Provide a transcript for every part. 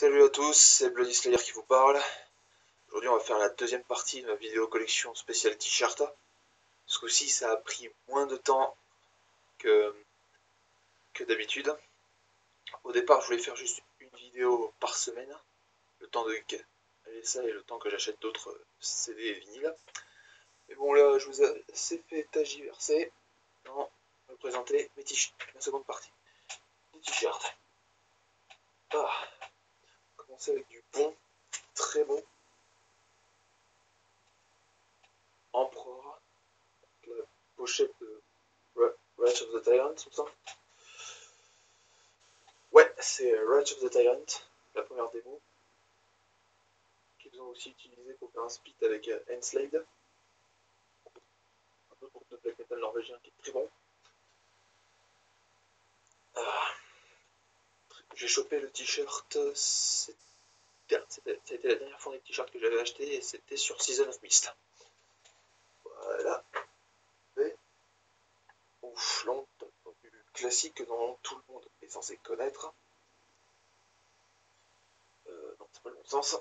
Salut à tous, c'est Bloody Slayer qui vous parle. Aujourd'hui on va faire la deuxième partie de ma vidéo collection spéciale t-shirt. Ce coup-ci ça a pris moins de temps que, d'habitude. Au départ je voulais faire juste une vidéo par semaine, le temps de caler ça et le temps que j'achète d'autres CD et vinyles. Mais bon là je vous ai assez fait tagiverser. Non, je vais vous présenter mes t-shirts, la seconde partie. Les t-shirts. On va commencer avec du bon, très bon. Emperor, la pochette de Ratch of the Tyrant, tout ça. Ouais, c'est Ratch of the Tyrant, la première démo, qu'ils ont aussi utilisé pour faire un split avec Enslade, un autre groupe de black metal norvégien qui est très bon. J'ai chopé le t-shirt, ça a été la dernière fournée de t-shirt que j'avais acheté et c'était sur Season of Mist. Voilà. Et ouf, du classique dont tout le monde est censé connaître. Non, c'est pas le bon sens.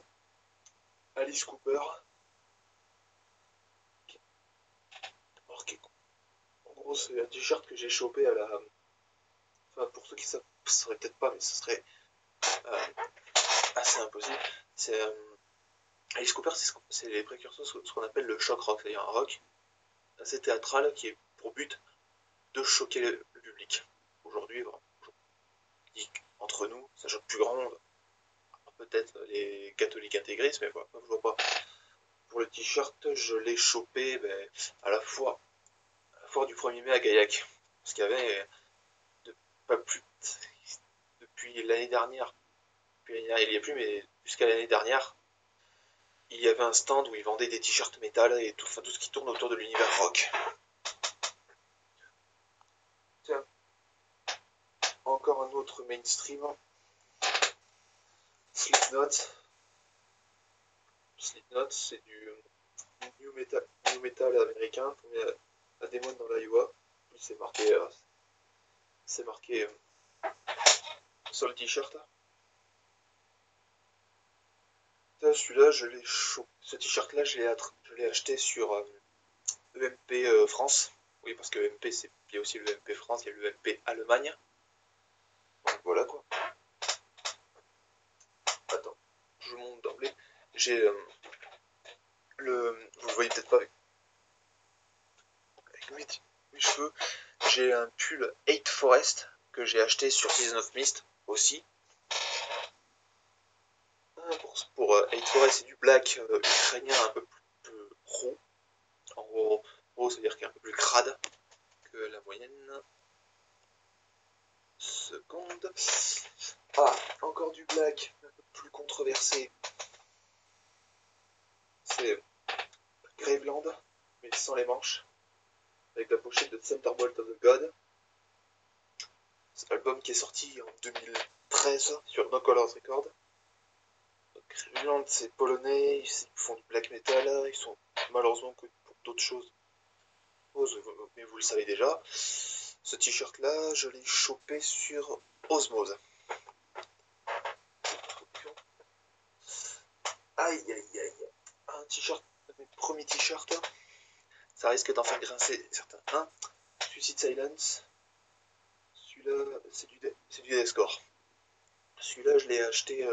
Alice Cooper. En gros, c'est un t-shirt que j'ai chopé à la. Enfin, pour ceux qui savent, ce serait peut-être pas, mais ce serait assez impossible. C'est Alice Cooper, c'est les précurseurs de ce qu'on appelle le shock rock, c'est-à-dire un rock assez théâtral qui est pour but de choquer le public. Aujourd'hui, entre nous, ça choque plus grand monde. Peut-être les catholiques intégristes, mais voilà, je vois pas. Pour le t-shirt, je l'ai chopé à la foire du 1er mai à Gaillac. Parce qu'il y avait pas plus depuis l'année dernière, il n'y a plus, mais jusqu'à l'année dernière, il y avait un stand où ils vendaient des t-shirts métal et tout ce qui tourne autour de l'univers rock. Tiens, encore un autre mainstream. Slipknot. Slipknot, c'est du new metal américain, tourné à Des Moines dans l'Iowa. C'est marqué sur le t-shirt. Celui-là, ce t-shirt-là, je l'ai acheté sur EMP France. Oui, parce que EMP, il y a aussi le EMP France, il y a le EMP Allemagne. Donc voilà quoi. Attends, je vous montre d'emblée. J'ai vous le voyez peut-être pas avec mes cheveux. J'ai un pull 8 Forest que j'ai acheté sur Season of Mist aussi. Pour 8 Forest, c'est du black ukrainien un peu plus roux. En gros, ça veut dire qu'il est un peu plus crade que la moyenne. Seconde. Ah, encore du black, un peu plus controversé. C'est Graveland, mais sans les manches, avec la pochette de Thunderbolt of the God. C'est l'album qui est sorti en 2013 sur No Colors Records. Graveland, c'est polonais, ils font du black metal, ils sont malheureusement que pour d'autres choses, mais vous le savez déjà. Ce t-shirt là, je l'ai chopé sur Osmose. Aïe aïe aïe. Un t-shirt, mes premiers t-shirts, ça risque d'en faire grincer certains. Suicide Silence. Celui-là, c'est du Deathcore. Celui-là, je l'ai acheté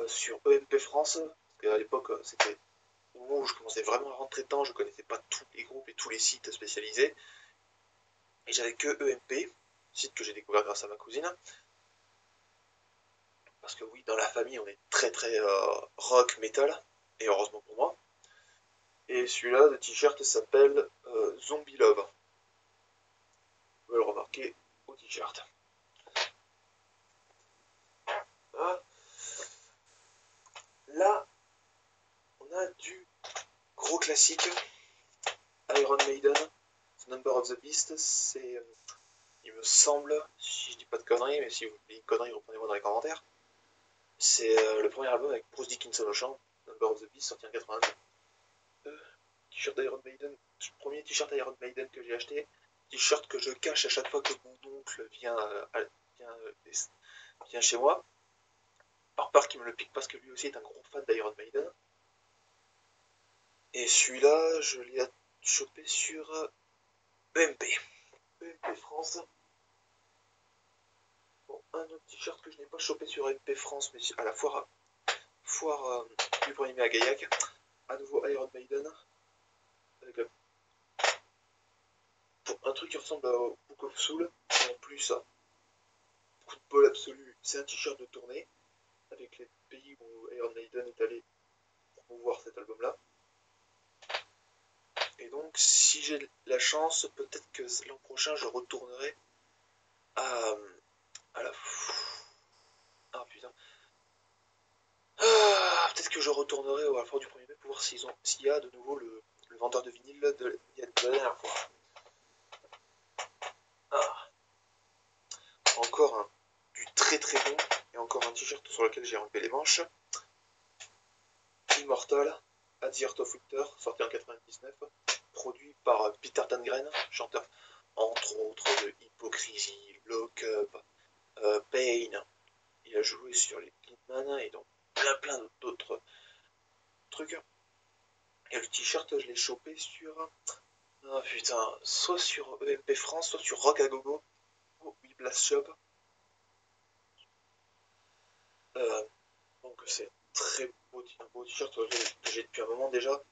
sur EMP France, parce qu'à l'époque, c'était où je commençais vraiment à rentrer dedans, je connaissais pas tous les groupes et tous les sites spécialisés. Et j'avais que EMP, site que j'ai découvert grâce à ma cousine. Parce que oui, dans la famille, on est très très rock, metal, et heureusement pour moi. Et celui-là, le t-shirt s'appelle Zombie Love. Vous pouvez le remarquer au t-shirt. Ah. Là, on a du gros classique. Iron Maiden, The Number of the Beast, c'est, il me semble, si je dis pas de conneries, mais si vous dites une connerie, reprenez-moi dans les commentaires. C'est le premier album avec Bruce Dickinson au chant, Number of the Beast, sorti en 82. T-shirt d'Iron Maiden, premier t-shirt Iron Maiden que j'ai acheté, t-shirt que je cache à chaque fois que mon oncle vient chez moi. par peur qu'il me le pique parce que lui aussi est un gros fan d'Iron Maiden. Et celui-là, je l'ai chopé sur EMP. EMP France. Bon, un autre t-shirt que je n'ai pas chopé sur EMP France, mais à la foire du 1er mai à Gaillac. À nouveau Iron Maiden. Avec un truc qui ressemble à Book of Soul. Et en plus, coup de bol absolu, c'est un t-shirt de tournée. Avec les pays où Iron Maiden est allé promouvoir cet album-là. Et donc, si j'ai la chance, peut-être que l'an prochain, je retournerai à, à la... Ah putain. Ah, peut-être que je retournerai à la foire du 1er mai pour voir s'il y a de nouveau le vendeur de vinyle de la dernière fois. Ah. Encore du très très bon, et encore un t-shirt sur lequel j'ai enlevé les manches. Immortal, At the Heart of Winter, sorti en 99, produit par Peter Tängren, chanteur entre autres de Hypocrisie, Lock Up, Pain. Il a joué sur les Kidman et donc plein d'autres trucs. Et le t-shirt, je l'ai chopé sur... Ah putain, soit sur EMP France, soit sur Rock à Gogo, ou Blast Shop. Donc c'est un beau t-shirt que j'ai depuis un moment déjà,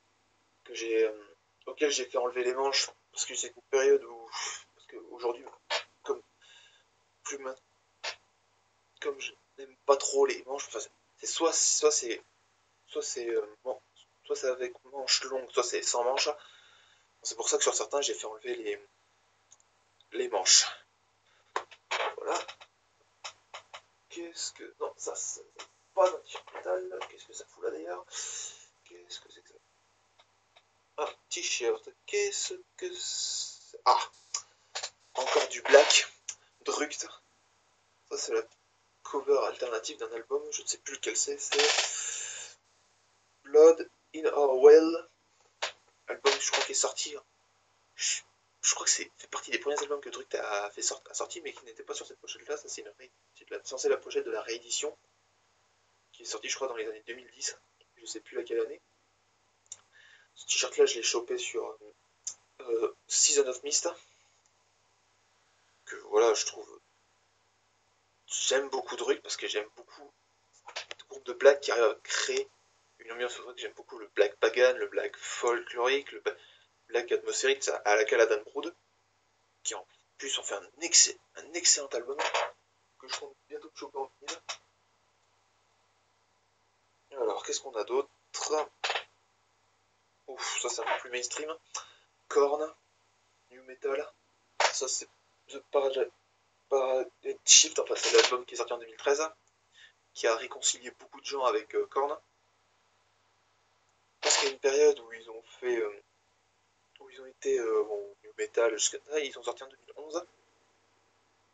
auquel j'ai fait enlever les manches, parce que c'est une période où... Parce qu'aujourd'hui, comme, comme je n'aime pas trop les manches, enfin, c'est soit c'est avec manches longues, soit c'est sans manches. C'est pour ça que sur certains, j'ai fait enlever les manches. Voilà. Qu'est-ce que... Non, ça c'est pas un t-shirt métal. Qu'est-ce que ça fout là d'ailleurs? Qu'est-ce que c'est que ça? Un t-shirt. Qu'est-ce que c'est? Ah, encore du black. Drugt. Ça c'est la cover alternative d'un album. Je ne sais plus lequel c'est. C'est Blood in Our Well. Album, je crois, qui est sorti. Je crois que c'est fait partie des premiers albums que Drugt a sorti, mais qui n'était pas sur cette pochette-là. Ça, c'est censé la pochette de la réédition, qui est sortie, je crois, dans les années 2010. Je sais plus laquelle année. Ce t-shirt-là, je l'ai chopé sur Season of Mist. Que voilà, je trouve. J'aime beaucoup Drugt parce que j'aime beaucoup le groupe de black qui arrive à créer une ambiance que j'aime beaucoup, le black pagan, le black folklorique, le black atmosphérique, à laquelle Adam Brood, qui en plus ont fait un excellent album que je compte bientôt choper en vinyle. Alors, qu'est-ce qu'on a d'autre? Ouf, ça c'est un peu plus mainstream. Korn, New Metal. Ça c'est The Paradigm Shift, enfin c'est l'album qui est sorti en 2013, qui a réconcilié beaucoup de gens avec Korn. Parce qu'il y a une période où ils ont fait... où ils ont été New Metal jusqu'à là, ils ont sorti en 2011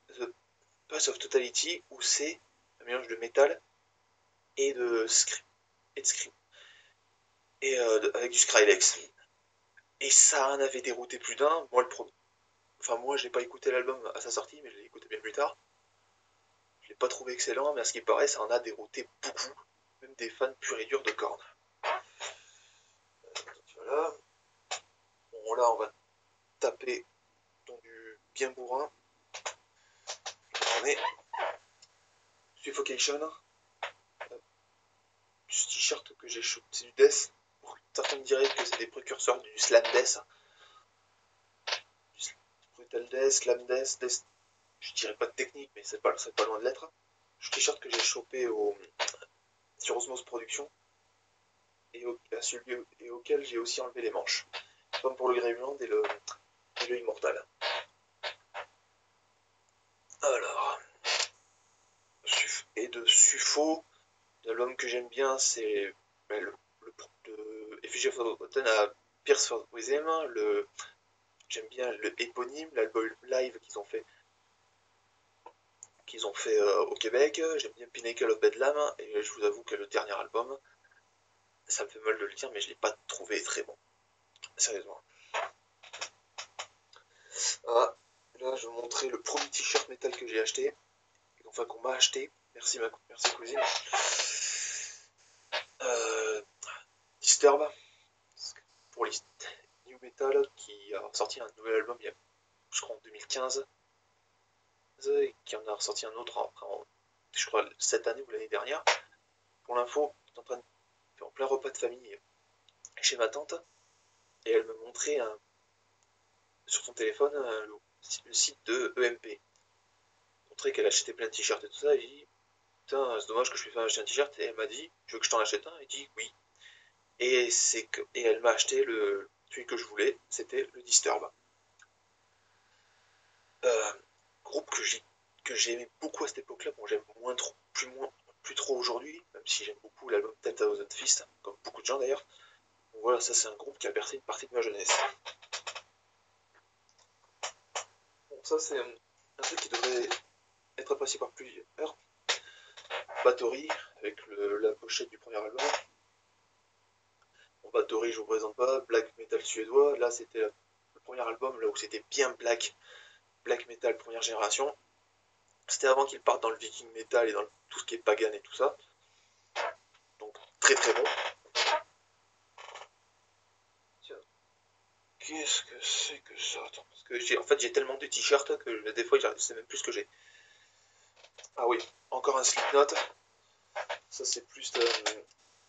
The Path of Totality, où c'est un mélange de métal et de scream. Et avec du Skrillex. Et ça en avait dérouté plus d'un. Moi, j'ai pas écouté l'album à sa sortie, mais je l'ai écouté bien plus tard. Je l'ai pas trouvé excellent, mais à ce qui paraît, ça en a dérouté beaucoup. Même des fans purs et durs de Korn. Voilà. Bon, là, on va taper dans du bien bourrin. On est Suffocation. Ce t-shirt que j'ai chopé, c'est du death. Certains me diraient que c'est des précurseurs du slam death. Du brutal death, slam death, je dirais pas de technique, mais c'est pas loin de l'être. Ce t-shirt que j'ai chopé sur Osmose Productions et auquel j'ai aussi enlevé les manches. Comme pour le Graveland et le Immortal. Alors, et de Suffo, l'album que j'aime bien, c'est le Effigy of Autumn à Pierce for Wisdom. J'aime bien le éponyme, l'album live qu'ils ont fait au Québec. J'aime bien Pinnacle of Bedlam, et je vous avoue que le dernier album, ça me fait mal de le dire, mais je l'ai pas trouvé très bon. Sérieusement. Ah, là, je vais vous montrer le premier t-shirt métal que j'ai acheté. Enfin, qu'on m'a acheté. merci cousine. Disturb, pour les New Metal, qui a sorti un nouvel album, je crois en 2015, et qui en a ressorti un autre je crois cette année ou l'année dernière. Pour l'info, j'étais en plein repas de famille chez ma tante, et elle me montrait sur son téléphone le site de EMP. Elle montrait qu'elle achetait plein de t-shirts et tout ça, et j'ai dit, putain, c'est dommage que je puisse pas acheter un t-shirt, et elle m'a dit, tu veux que je t'en achète un? Et dit oui. Et elle m'a acheté celui que je voulais, c'était le Disturb. Euh, Groupe que j'aimais beaucoup à cette époque-là, bon j'aime plus trop aujourd'hui, même si j'aime beaucoup l'album 10,000 Fist, comme beaucoup de gens d'ailleurs. Donc voilà, ça c'est un groupe qui a bercé une partie de ma jeunesse. Bon, ça c'est un truc qui devrait être apprécié par plusieurs. Bathory, avec la pochette du premier album. Bon, Bathory, je vous présente pas, black metal suédois, là c'était le premier album, là où c'était bien black metal première génération. C'était avant qu'ils partent dans le viking metal et dans tout ce qui est pagan et tout ça. Donc très très bon. Tiens, qu'est-ce que c'est que ça? Attends, parce que j'ai tellement de t-shirts que des fois je sais même plus ce que j'ai. Ah oui, encore un Slipknot. Ça c'est plus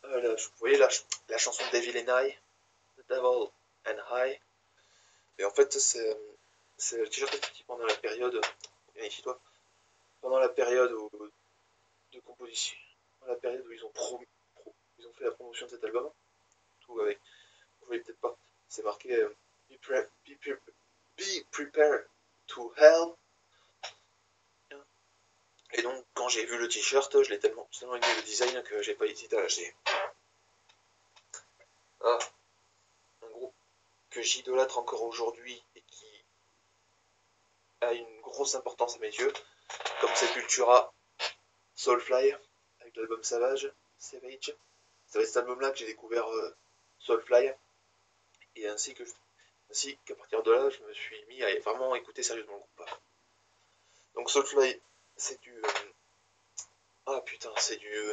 vous voyez la chanson Devil and I, The Devil and I. Et en fait c'est le t-shirt qui pendant la période, vérifie-toi, pendant la période de composition, pendant la période où ils ont ils ont fait la promotion de cet album, tout avec, vous voyez peut-être pas, c'est marqué be prepared to hell. Et donc quand j'ai vu le t-shirt, je l'ai tellement aimé le design que j'ai pas hésité à l'acheter. Ah, un groupe que j'idolâtre encore aujourd'hui et qui a une grosse importance à mes yeux, comme Sepultura, Soulfly, avec l'album Savage. C'est avec cet album-là que j'ai découvert Soulfly, et ainsi qu'à partir de là, je me suis mis à vraiment écouter sérieusement le groupe. Donc Soulfly, c'est du... ah putain, c'est du...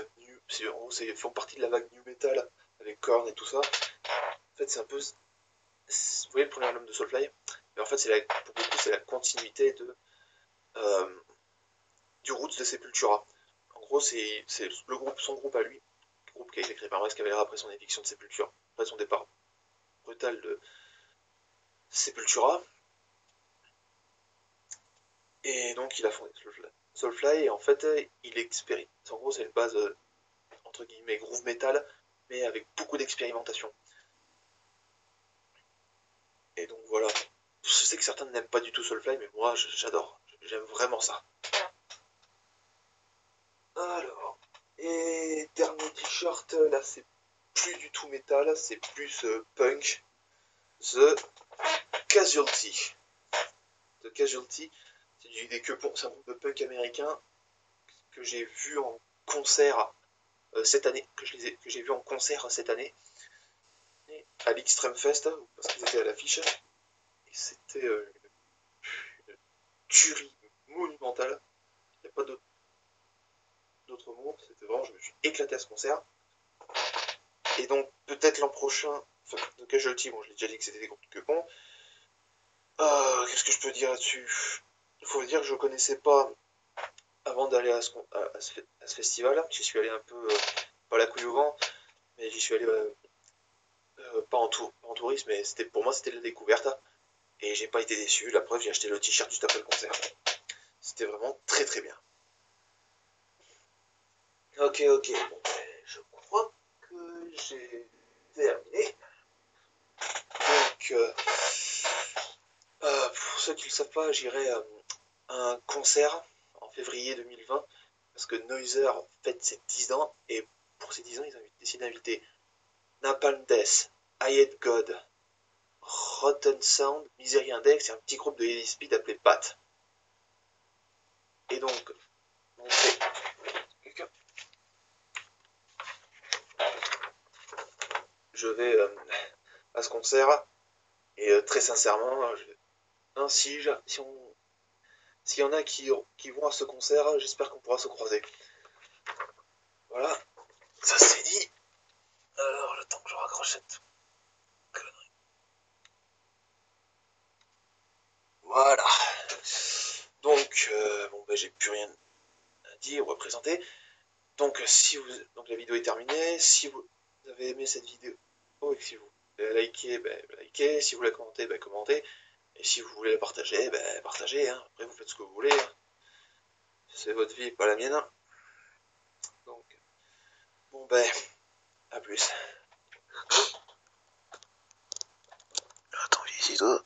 en gros, ils font partie de la vague new metal, avec Korn et tout ça. En fait, c'est un peu... Vous voyez le premier album de Soulfly? Mais en fait, pour beaucoup, c'est la continuité du Roots de Sepultura. En gros, c'est son groupe à lui, le groupe qui a été créé par Max Cavalera après son éviction de Sepultura, après son départ brutal de Sepultura. Et donc, il a fondé Soulfly, et en fait, il expérimente. En gros, c'est une base, entre guillemets, groove metal, mais avec beaucoup d'expérimentation. Et donc, voilà. Je sais que certains n'aiment pas du tout Soulfly, mais moi, j'adore. J'aime vraiment ça. Alors, et dernier t-shirt, là, c'est plus du tout métal, c'est plus punk. The Casualty. The Casualty, c'est un groupe de punk américain que j'ai vu en concert cette année, que j'ai vu en concert cette année, à l'Extreme Fest, parce qu'ils étaient à l'affiche. Et c'était une tuerie monumentale. Il n'y a pas d'autres mots. C'était vraiment, je me suis éclaté à ce concert. Et donc, peut-être l'an prochain, enfin, The Casualty, bon, je l'ai déjà dit que c'était des groupes que bon. Qu'est-ce que je peux dire là-dessus? Il faut dire que je ne connaissais pas avant d'aller à ce festival. J'y suis allé un peu, pas la couille au vent, mais j'y suis allé pas en tourisme, mais pour moi c'était la découverte. Et j'ai pas été déçu. La preuve, j'ai acheté le t-shirt juste après le concert. C'était vraiment très très bien. Ok, bon, je crois que j'ai terminé. Donc, pour ceux qui ne le savent pas, j'irai à un concert en février 2020, parce que Noiser fête ses 10 ans, et pour ses 10 ans, ils ont décidé d'inviter Napalm Death, I Hate God, Rotten Sound, Misery Index et un petit groupe de heavy speed appelé Pat. Et donc, je vais à ce concert, et très sincèrement, s'il y en a qui vont à ce concert, j'espère qu'on pourra se croiser. Voilà, ça c'est dit. Alors, le temps que je raccroche cette connerie. Voilà. Donc, bon, bah, j'ai plus rien à dire ou à présenter. Donc, donc la vidéo est terminée. Si vous avez aimé cette vidéo et que si vous la likez, bah, likez. Si vous la commentez, bah, commentez. Et si vous voulez la partager, bah, partagez. Hein. Après, vous faites ce que vous voulez. Hein. C'est votre vie, pas la mienne. Donc, bon, ben, à plus. Attends, viens ici, toi.